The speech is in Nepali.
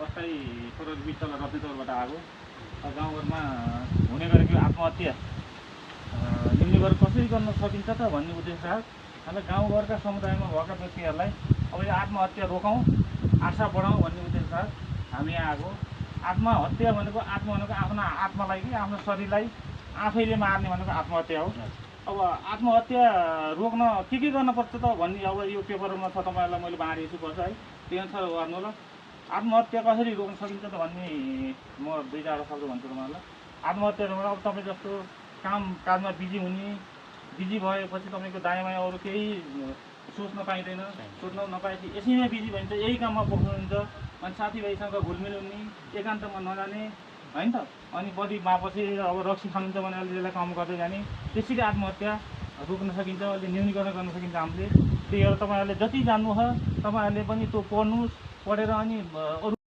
अस्थायी सरकारी विद्यालय रत्नेश्वरबाट आएको गाउँघरमा हुने गरेको आत्महत्या निम्न कसरी गर्न सकिन्छ त भन्ने उद्देश्य साथ हामी गाउँघरका समुदायमा भएका व्यक्तिहरूलाई अब यो आत्महत्या रोकौँ, आशा बढाउँ भन्ने उद्देश्य साथ हामी यहाँ आएको। आत्महत्या भनेको आफ्नो आत्मालाई कि आफ्नो शरीरलाई आफैले मार्ने भनेको आत्महत्या हो। अब आत्महत्या रोक्न के गर्नुपर्छ त भन्ने अब यो पेपरमा छ, तपाईँहरूलाई मैले बाँडेछु पर्छ है, त्यो अनुसार गर्नु होला। आत्महत्या कसरी रोक्न सकिन्छ त भन्ने म दुई चारवटा शब्द भन्छु तपाईँहरूलाई। आत्महत्या रोक्न अब तपाईँ जस्तो कामकाजमा बिजी हुने, बिजी भएपछि तपाईँको दायाँमा अरू केही सोच्न पाइँदैन, सोच्न नपाएपछि यसैमा बिजी भइन्छ, यही काममा बस्नुहुन्छ, अनि साथीभाइसँग घुलमिल हुने, एकान्तमा नजाने होइन त, अनि बढी मापछि अब रक्सी खानुहुन्छ भने अलि त्यसलाई कम गर्दै जाने, त्यसरी आत्महत्या रोक्न सकिन्छ, अलि न्यूनीकरण गर्न सकिन्छ हामीले। त्यही भएर तपाईँहरूले जति जान्नु छ तपाईँहरूले पनि त्यो पढ्नुहोस्, पढेर अनि